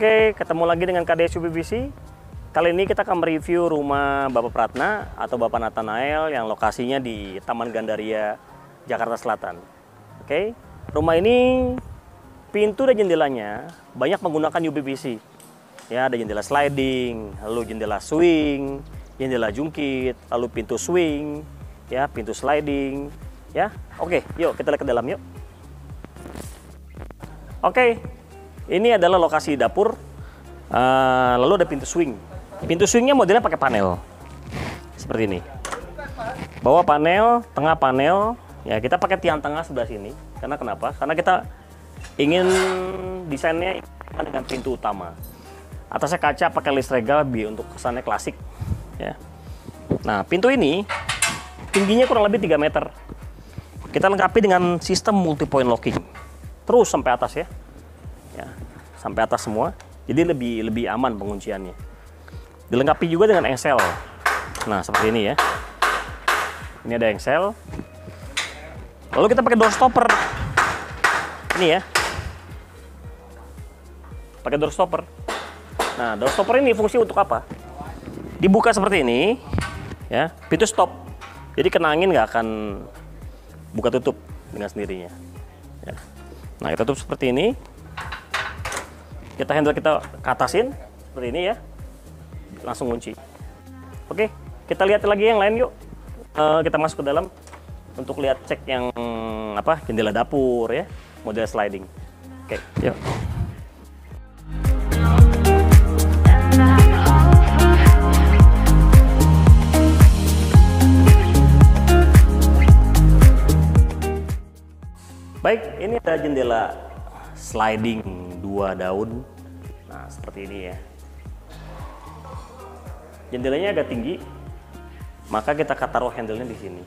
Oke, ketemu lagi dengan KDS UPVC. Kali ini kita akan mereview rumah Bapak Pratna atau Bapak Nathanael yang lokasinya di Taman Gandaria, Jakarta Selatan. Oke, rumah ini pintu dan jendelanya banyak menggunakan UPVC. Ya, ada jendela sliding, lalu jendela swing, jendela jungkit, lalu pintu swing, ya, pintu sliding, ya. Oke, yuk kita lihat ke dalam yuk. Oke, ini adalah lokasi dapur. Lalu ada pintu swing. Pintu swingnya modelnya pakai panel seperti ini. Bawah panel, tengah panel. Ya, kita pakai tiang tengah sebelah sini. Karena kenapa? Karena kita ingin desainnya dengan pintu utama. Atasnya kaca pakai list regal untuk kesannya klasik. Ya. Nah, pintu ini tingginya kurang lebih 3 meter. Kita lengkapi dengan sistem multi point locking. Terus sampai atas ya. Ya, sampai atas semua. Jadi lebih aman pengunciannya. Dilengkapi juga dengan engsel. Nah, seperti ini ya. Ini ada engsel. Lalu kita pakai door stopper. Ini ya. Pakai door stopper. Nah, door stopper ini fungsi untuk apa? Dibuka seperti ini, ya, pintu stop. Jadi kena angin nggak akan buka tutup dengan sendirinya. Ya. Nah, kita tutup seperti ini. Kita handle kita ke atasin seperti ini ya. Langsung kunci. Oke, kita lihat lagi yang lain yuk. Kita masuk ke dalam untuk lihat cek yang apa, jendela dapur ya, model sliding. Oke, yuk. Baik, ini ada jendela sliding 2 daun. Nah, seperti ini ya. Jendelanya agak tinggi, maka kita taruh handle-nya di sini.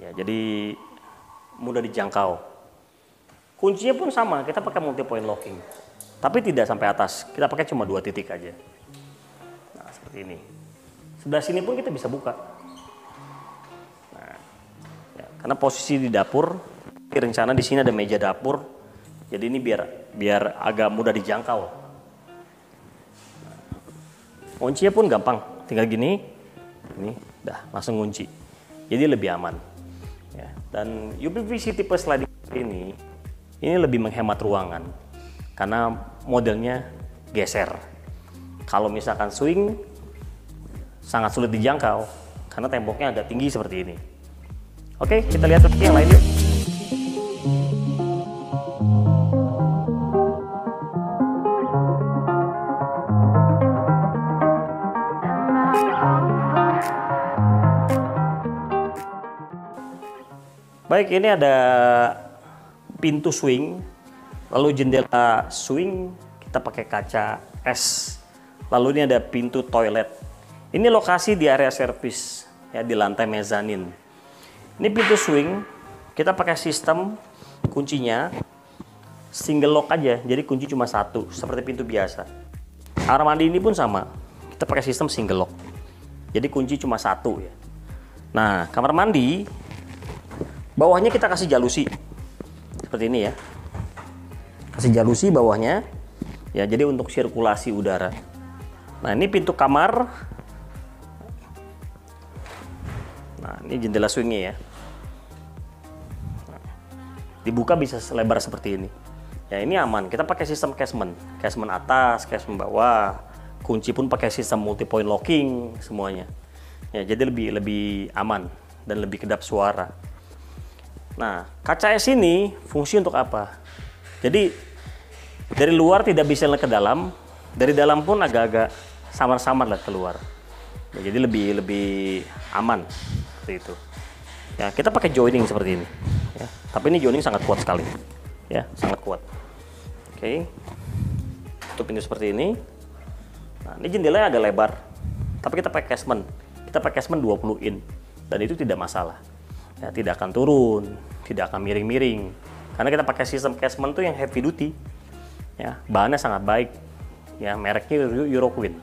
Ya, jadi mudah dijangkau. Kuncinya pun sama, kita pakai multi point locking. Tapi tidak sampai atas, kita pakai cuma 2 titik aja. Nah, seperti ini. Sebelah sini pun kita bisa buka. Nah, ya, karena posisi di dapur, rencana di sini ada meja dapur, jadi ini biar agak mudah dijangkau. Kuncinya pun gampang, tinggal gini, ini, dah langsung kunci. Jadi lebih aman. Ya, dan UPVC tipe sliding ini lebih menghemat ruangan karena modelnya geser. Kalau misalkan swing sangat sulit dijangkau karena temboknya agak tinggi seperti ini. Oke, kita lihat lagi yang lain yuk. Baik, ini ada pintu swing, lalu jendela swing kita pakai kaca es. Lalu ini ada pintu toilet. Ini lokasi di area servis ya, di lantai mezanin. Ini pintu swing, kita pakai sistem kuncinya single lock aja, jadi kunci cuma 1 seperti pintu biasa. Kamar mandi ini pun sama, kita pakai sistem single lock, jadi kunci cuma 1 ya. Nah, kamar mandi bawahnya kita kasih jalusi seperti ini ya, kasih jalusi bawahnya ya, jadi untuk sirkulasi udara. Nah, ini pintu kamar. Nah, ini jendela swingnya ya. Nah, dibuka bisa selebar seperti ini ya, ini aman. Kita pakai sistem casement atas, casement bawah, kunci pun pakai sistem multi point locking semuanya ya, jadi lebih aman dan lebih kedap suara. Nah, kaca es ini fungsi untuk apa? Jadi dari luar tidak bisa lihat ke dalam, dari dalam pun agak-agak samar-samar lah keluar. Ya, jadi lebih aman seperti itu. Ya, kita pakai joining seperti ini. Ya, tapi ini joining sangat kuat sekali. Ya, sangat kuat. Oke, tutup pintu seperti ini. Nah, ini jendelanya agak lebar, tapi kita pakai casement. Kita pakai casement 20 in dan itu tidak masalah. Ya, tidak akan turun, tidak akan miring-miring karena kita pakai sistem casement tuh yang heavy duty ya, bahannya sangat baik ya, mereknya Euroqueen.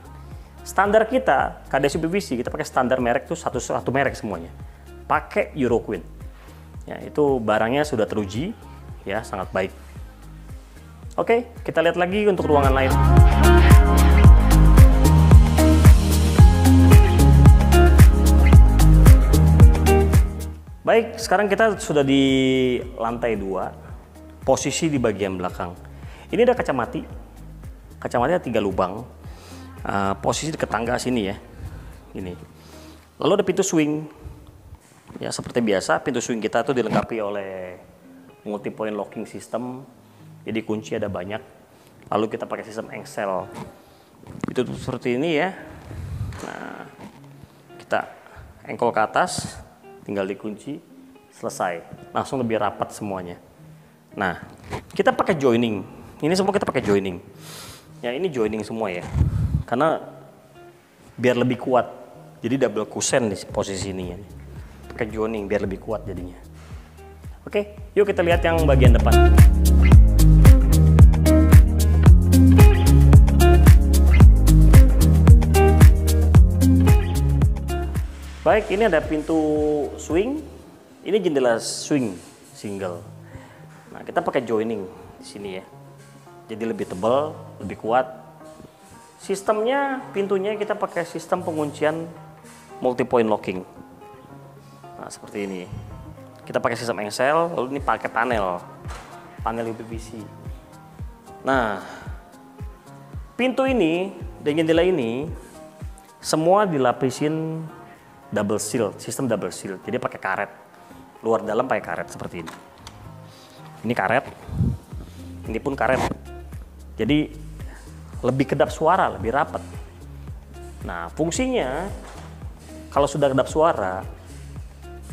Standar kita KDS UPVC kita pakai standar merek tuh satu merek semuanya, pakai Euroqueen ya, itu barangnya sudah teruji ya, sangat baik. Oke, kita lihat lagi untuk ruangan lain. Baik, sekarang kita sudah di lantai 2, posisi di bagian belakang. Ini ada kaca mati. Kaca mati ada 3 lubang. Posisi dekat tangga sini ya. Ini. Lalu ada pintu swing. Ya, seperti biasa, pintu swing kita tuh dilengkapi oleh multi point locking system. Jadi kunci ada banyak. Lalu kita pakai sistem engsel. Itu seperti ini ya. Nah, kita engkol ke atas, tinggal dikunci, selesai. Langsung lebih rapat semuanya. Nah, kita pakai joining. Ini semua kita pakai joining. Ya, ini joining semua ya. Karena biar lebih kuat. Jadi double cushion di posisi ini ya. Pakai joining biar lebih kuat jadinya. Oke, yuk kita lihat yang bagian depan. Baik, ini ada pintu swing, ini jendela swing single. Nah, kita pakai joining di sini ya. Jadi lebih tebal, lebih kuat. Sistemnya, pintunya kita pakai sistem penguncian multi point locking. Nah, seperti ini. Kita pakai sistem engsel, lalu ini pakai panel UPVC. Nah, pintu ini dan jendela ini semua dilapisin double seal, sistem double seal. Jadi pakai karet, luar dalam pakai karet seperti ini. Ini karet, ini pun karet. Jadi lebih kedap suara, lebih rapat. Nah, fungsinya kalau sudah kedap suara,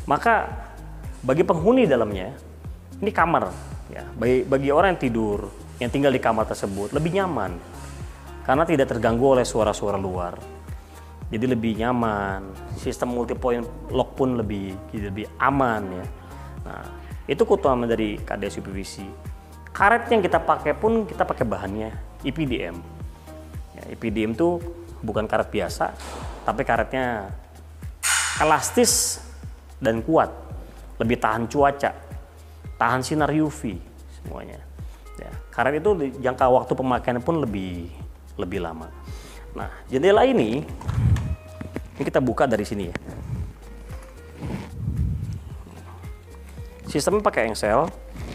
maka bagi penghuni dalamnya, ini kamar ya. Bagi orang yang tidur, yang tinggal di kamar tersebut lebih nyaman karena tidak terganggu oleh suara-suara luar. Jadi lebih nyaman, sistem multi point lock pun lebih aman ya. Nah, itu keutamaan dari KDS UPVC. Karet yang kita pakai pun kita pakai bahannya EPDM. Ya, EPDM itu bukan karet biasa, tapi karetnya elastis dan kuat, lebih tahan cuaca, tahan sinar UV semuanya. Ya, karet itu jangka waktu pemakaian pun lebih lama. Nah, jendela ini kita buka dari sini ya. Sistemnya pakai engsel,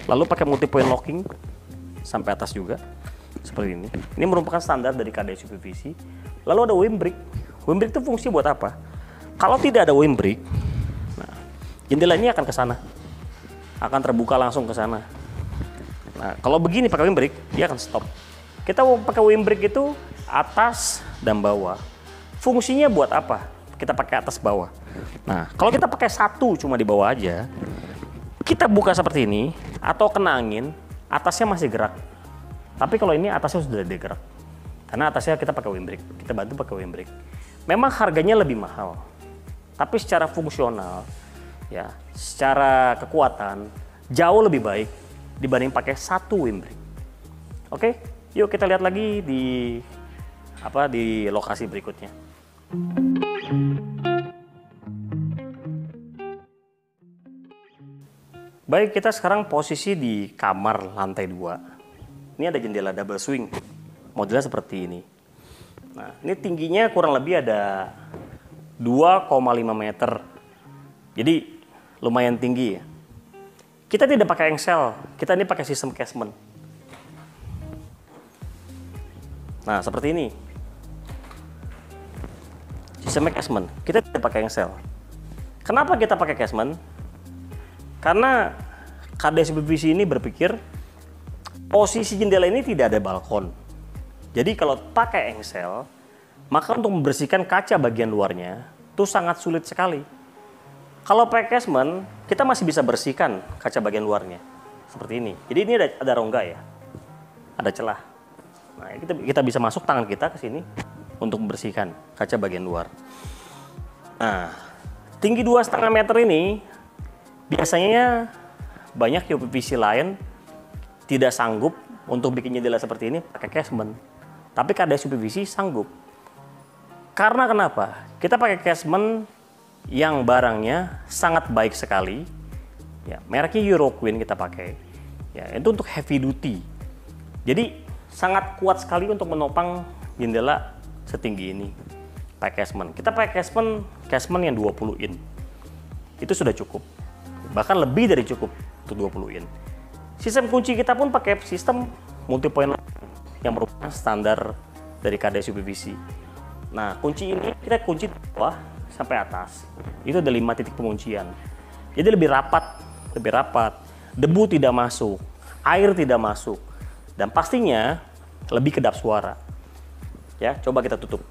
lalu pakai multi point locking sampai atas juga seperti ini. Ini merupakan standar dari KDS UPVC. Lalu ada windbreak. Windbreak itu fungsi buat apa? Kalau tidak ada windbreak, nah, jendela ini akan ke sana, akan terbuka langsung ke sana. Nah, kalau begini pakai windbreak, dia akan stop. Kita mau pakai windbreak itu atas dan bawah. Fungsinya buat apa? Kita pakai atas bawah. Nah, kalau kita pakai satu cuma di bawah aja, kita buka seperti ini atau kena angin, atasnya masih gerak. Tapi kalau ini atasnya sudah digerak. Karena atasnya kita pakai windbreak, kita bantu pakai windbreak. Memang harganya lebih mahal. Tapi secara fungsional ya, secara kekuatan jauh lebih baik dibanding pakai satu windbreak. Oke, yuk kita lihat lagi di lokasi berikutnya. Baik, kita sekarang posisi di kamar lantai 2. Ini ada jendela double swing. Modelnya seperti ini. Nah, ini tingginya kurang lebih ada 2,5 meter. Jadi lumayan tinggi ya. Kita tidak pakai engsel, kita ini pakai sistem casement. Nah, seperti ini. Sistemnya casement, kita tidak pakai engsel. Kenapa kita pakai casement? Karena KDS UPVC ini berpikir posisi jendela ini tidak ada balkon. Jadi kalau pakai engsel, maka untuk membersihkan kaca bagian luarnya itu sangat sulit sekali. Kalau pakai casement, kita masih bisa bersihkan kaca bagian luarnya seperti ini. Jadi ini ada rongga ya, ada celah. Nah, kita bisa masuk tangan kita ke sini untuk membersihkan kaca bagian luar. Nah, tinggi 2,5 meter ini biasanya banyak UPVC lain tidak sanggup untuk bikin jendela seperti ini pakai casement. Tapi KDS UPVC sanggup. Karena kenapa? Kita pakai casement yang barangnya sangat baik sekali. Ya, mereknya Euroqueen kita pakai. Ya, itu untuk heavy duty. Jadi sangat kuat sekali untuk menopang jendela setinggi ini. Pakai casement. Kita pakai casement yang 20 in. Itu sudah cukup. Bahkan lebih dari cukup untuk 20 in. Sistem kunci kita pun pakai sistem multi point yang merupakan standar dari KDS UPVC. Nah, kunci ini kita kunci dari bawah sampai atas. Itu ada 5 titik penguncian. Jadi lebih rapat. Debu tidak masuk, air tidak masuk, dan pastinya lebih kedap suara. Ya, coba kita tutup.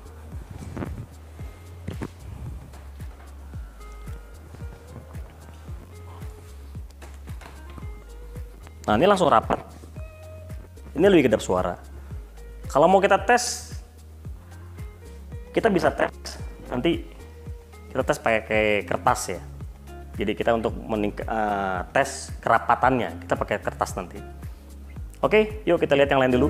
Nah, ini langsung rapat. Ini lebih kedap suara. Kalau mau kita tes, kita bisa tes. Nanti kita tes pakai kertas ya. Jadi kita untuk tes kerapatannya, kita pakai kertas nanti. Oke, yuk kita lihat yang lain dulu.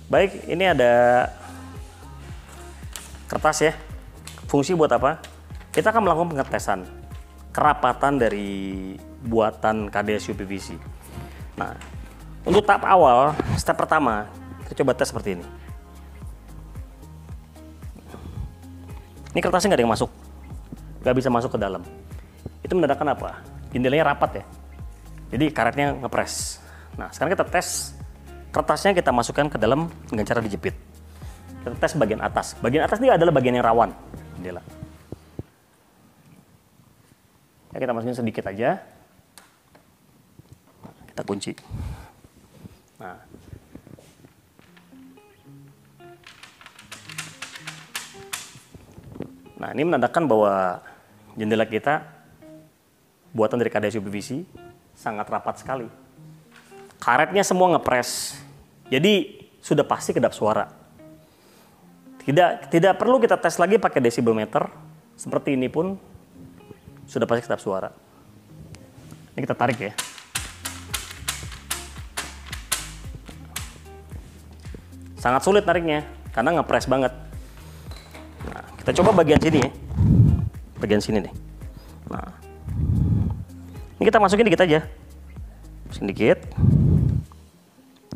Baik, ini ada kertas ya. Fungsi buat apa? Kita akan melakukan pengetesan kerapatan dari buatan KDS UPVC. Nah, untuk tahap awal, step pertama, kita coba tes seperti ini. Ini kertasnya nggak ada yang masuk, nggak bisa masuk ke dalam. Itu menandakan apa? Jendelanya rapat ya. Jadi karetnya ngepres. Nah, sekarang kita tes kertasnya, kita masukkan ke dalam dengan cara dijepit. Kita tes bagian atas. Bagian atas ini adalah bagian yang rawan jendela. Ya, kita masukin sedikit aja. Kita kunci. Nah, ini menandakan bahwa jendela kita buatan dari KDS UPVC sangat rapat sekali. Karetnya semua ngepres. Jadi sudah pasti kedap suara. Tidak perlu kita tes lagi pakai desibelometer. Seperti ini pun sudah pasti kedap suara. Ini kita tarik ya. Sangat sulit tariknya karena ngepres banget. Nah, kita coba bagian sini ya. Bagian sini nih. Nah, ini kita masukin dikit aja. Masukin dikit.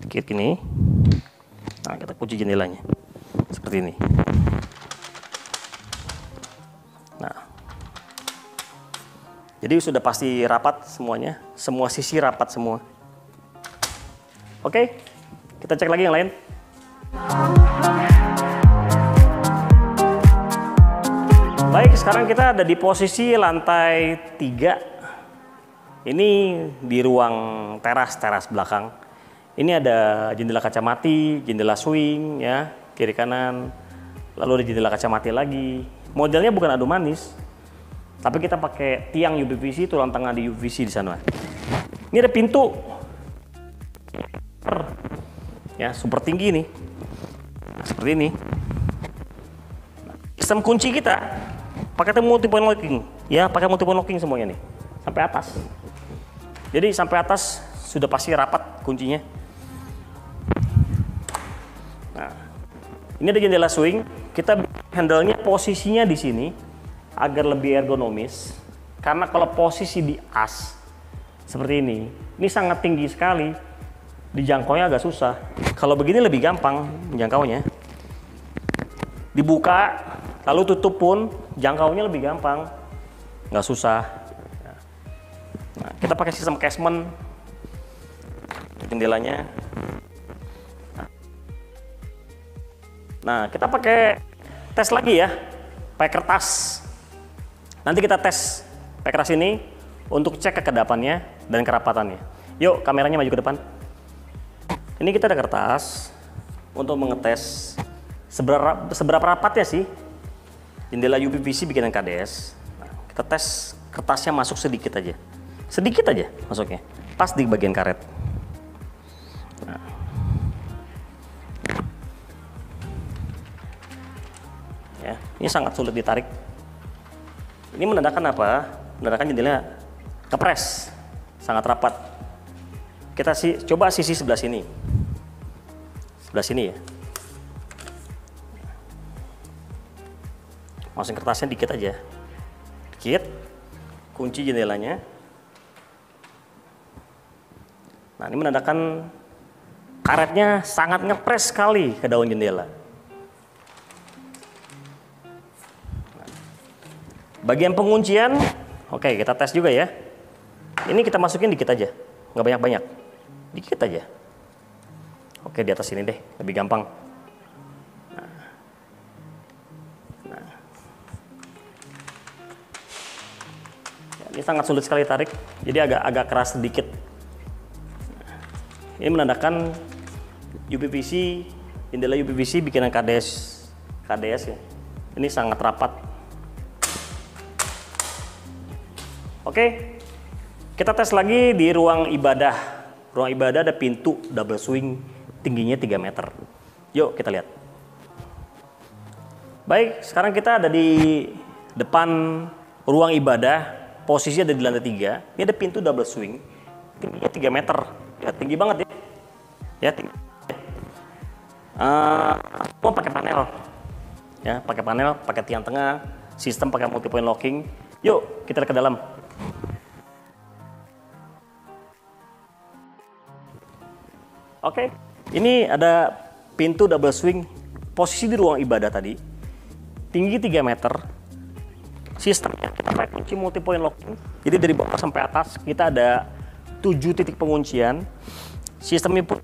Dikit gini. Nah, kita kunci jendelanya. Seperti ini. Nah. Jadi sudah pasti rapat semuanya. Semua sisi rapat semua. Oke. Kita cek lagi yang lain. Baik, sekarang kita ada di posisi lantai 3. Ini di ruang teras belakang. Ini ada jendela kaca mati, jendela swing ya, kiri kanan. Lalu ada jendela kaca mati lagi. Modelnya bukan adu manis, tapi kita pakai tiang UPVC, tulang tengah di UPVC di sana. Ini ada pintu. Ya, super tinggi nih. Seperti ini. Sistem kunci kita pakai multi point locking, ya pakai multi point locking semuanya nih, sampai atas. Jadi sampai atas sudah pasti rapat kuncinya. Nah, ini ada jendela swing, kita handle-nya posisinya di sini agar lebih ergonomis. Karena kalau posisi di as seperti ini sangat tinggi sekali, dijangkaunya agak susah. Kalau begini lebih gampang menjangkaunya. Dibuka lalu tutup pun jangkaunya lebih gampang, nggak susah. Nah, kita pakai sistem casement jendelanya. Nah, kita pakai tes lagi ya, pakai kertas. Nanti kita tes pakai kertas ini untuk cek kekedapannya dan kerapatannya. Yuk, kameranya maju ke depan. Ini kita ada kertas untuk mengetes seberapa rapatnya sih jendela UPVC bikinan KDS. Nah, kita tes kertasnya masuk sedikit aja masuknya, pas di bagian karet. Nah. Ya, ini sangat sulit ditarik. Ini menandakan apa? Menandakan jendela kepres, sangat rapat. Kita coba sisi sebelah sini ya. Masukin kertasnya dikit aja, sedikit, kunci jendelanya. Nah, ini menandakan karetnya sangat ngepres sekali ke daun jendela. Nah, bagian penguncian, oke, kita tes juga ya. Ini kita masukin dikit aja, nggak banyak-banyak, dikit aja. Oke, di atas ini deh, lebih gampang. Nah. Ya, ini sangat sulit sekali tarik, jadi agak keras sedikit. Nah, ini menandakan UPVC, jendela UPVC bikinan KDS ya. Ini sangat rapat. Oke, kita tes lagi di ruang ibadah. Ruang ibadah ada pintu double swing. Tingginya 3 meter. Yuk kita lihat. Baik, sekarang kita ada di depan ruang ibadah. Posisinya ada di lantai 3. Ini ada pintu double swing. Tingginya 3 meter. Ya, tinggi banget ya. Ya, tinggi. Semua pakai panel. Ya, pakai panel, pakai tiang tengah. Sistem pakai multi point locking. Yuk, kita lihat ke dalam. Oke. Ini ada pintu double swing, posisi di ruang ibadah tadi, tinggi 3 meter, sistemnya kita pakai kunci multi point locking, jadi dari bawah sampai atas kita ada 7 titik penguncian, sistemnya pun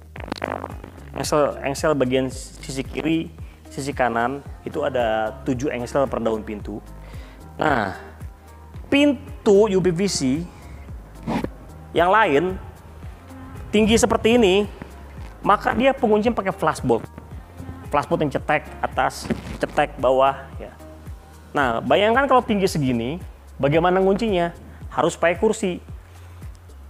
engsel bagian sisi kiri, sisi kanan, itu ada 7 engsel per daun pintu. Nah, pintu UPVC yang lain, tinggi seperti ini, maka dia penguncian pakai flashbolt yang cetek atas, cetek bawah ya. Nah, bayangkan kalau tinggi segini, bagaimana nguncinya? Harus pakai kursi.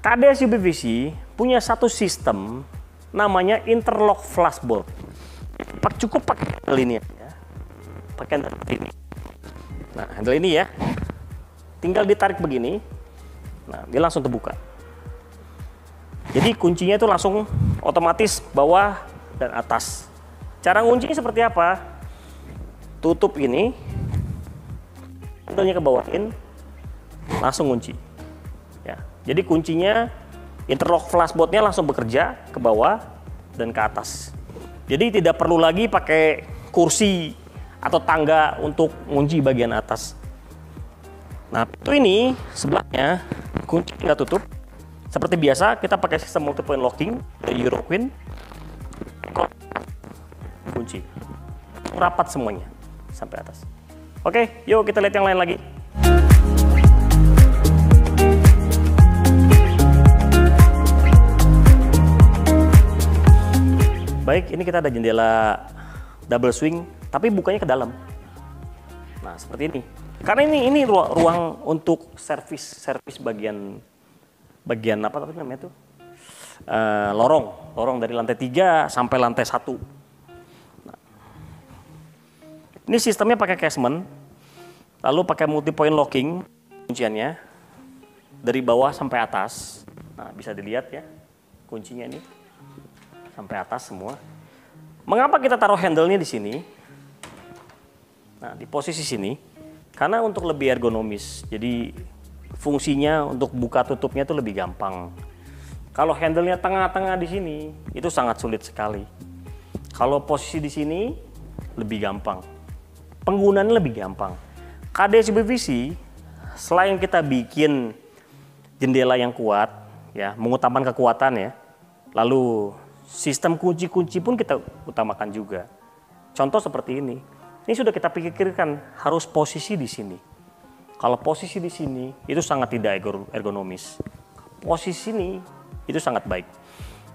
KDS UPVC punya satu sistem namanya interlock flashbolt. Cukup pakai handle ini ya. Pakai handle ini. Nah, handle ini ya. Tinggal ditarik begini. Nah, dia langsung terbuka. Jadi kuncinya itu langsung otomatis bawah dan atas. Cara nguncinya seperti apa? Tutup ini, handle-nya ke bawahin, langsung kunci. Ya, jadi kuncinya interlock flashbolt-nya langsung bekerja ke bawah dan ke atas. Jadi tidak perlu lagi pakai kursi atau tangga untuk kunci bagian atas. Nah, itu ini sebelahnya kunci tinggal tutup. Seperti biasa, kita pakai sistem multi point locking dari Euroqueen. Kunci. Rapat semuanya sampai atas. Oke, yuk kita lihat yang lain lagi. Baik, ini kita ada jendela double swing, tapi bukanya ke dalam. Nah, seperti ini. Karena ini ruang untuk servis bagian apa namanya itu, lorong dari lantai 3 sampai lantai 1. Nah, ini sistemnya pakai casement, lalu pakai multi point locking kunciannya dari bawah sampai atas. Nah, bisa dilihat ya kuncinya ini sampai atas semua. Mengapa kita taruh handle-nya di sini? Nah, di posisi sini karena untuk lebih ergonomis. Jadi fungsinya untuk buka tutupnya itu lebih gampang. Kalau handle-nya tengah-tengah di sini, itu sangat sulit sekali. Kalau posisi di sini, lebih gampang. Penggunaannya lebih gampang. KDS UPVC, selain kita bikin jendela yang kuat, ya, mengutamakan kekuatan ya, lalu sistem kunci-kunci pun kita utamakan juga. Contoh seperti ini. Ini sudah kita pikirkan harus posisi di sini. Kalau posisi di sini itu sangat tidak ergonomis. Posisi ini itu sangat baik.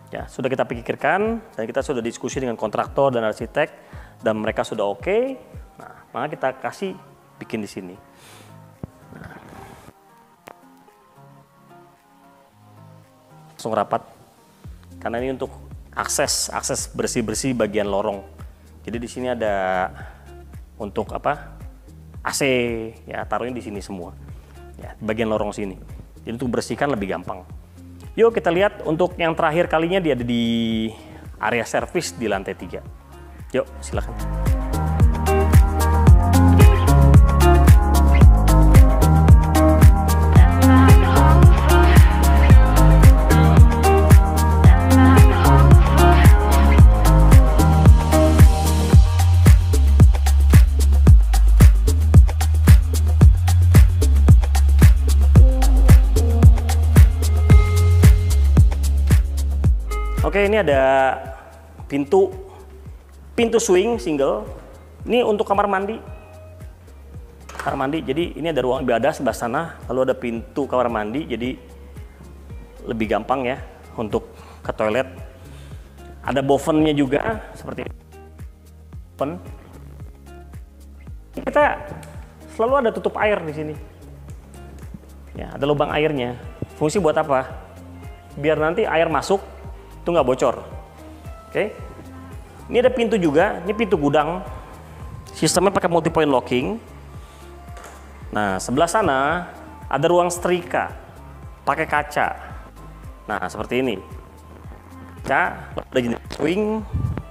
Ya, sudah kita pikirkan dan kita sudah diskusi dengan kontraktor dan arsitek dan mereka sudah oke. Nah, maka kita kasih bikin di sini. Nah, langsung rapat. Karena ini untuk akses bersih-bersih bagian lorong. Jadi di sini ada untuk apa? AC ya, taruhnya di sini semua. Ya, bagian lorong sini. Jadi untuk bersihkan lebih gampang. Yuk kita lihat untuk yang terakhir kalinya dia ada di area servis di lantai 3. Yuk, silakan. Oke, ini ada pintu swing single. Ini untuk kamar mandi. Jadi ini ada ruang ibadah sebelah sana, lalu ada pintu kamar mandi, jadi lebih gampang ya untuk ke toilet. Ada bovennya juga seperti ini. Kita selalu ada tutup air di sini. Ya, ada lubang airnya. Fungsi buat apa? Biar nanti air masuk itu nggak bocor. Oke. Ini ada pintu juga. Ini pintu gudang. Sistemnya pakai multi point locking. Nah, sebelah sana ada ruang setrika pakai kaca. Nah, seperti ini. Kaca, ada jenis swing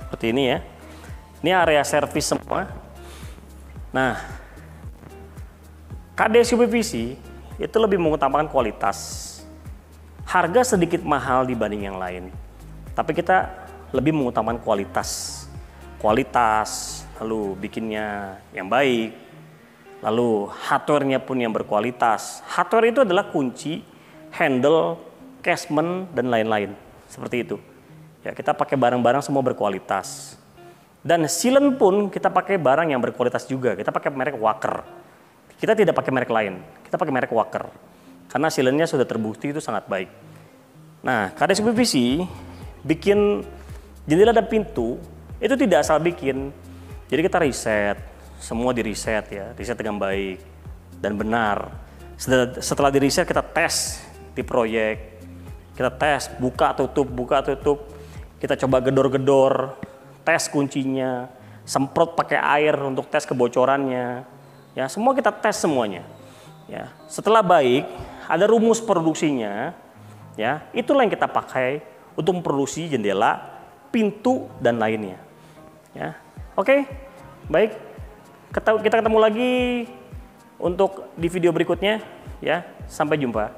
seperti ini ya. Ini area servis semua. Nah, KDS UPVC itu lebih mengutamakan kualitas. Harga sedikit mahal dibanding yang lain, tapi kita lebih mengutamakan kualitas, lalu bikinnya yang baik, lalu hardware-nya pun yang berkualitas. Hardware itu adalah kunci, handle, casement, dan lain-lain, seperti itu. Ya, kita pakai barang-barang semua berkualitas. Dan sealant pun kita pakai barang yang berkualitas juga. Kita pakai merek Wacker. Kita tidak pakai merek lain. Kita pakai merek Wacker. Karena sealantnya sudah terbukti itu sangat baik. Nah, KDS UPVC bikin jendela dan pintu itu tidak asal bikin. Jadi kita riset, semua di riset ya, riset dengan baik dan benar. Setelah di riset kita tes di proyek. Kita tes buka tutup. Kita coba gedor-gedor. Tes kuncinya, semprot pakai air untuk tes kebocorannya, ya semua kita tes semuanya. Ya, setelah baik, ada rumus produksinya, ya itulah yang kita pakai untuk memproduksi jendela, pintu dan lainnya. Ya, oke, baik, kita ketemu lagi untuk di video berikutnya, ya sampai jumpa.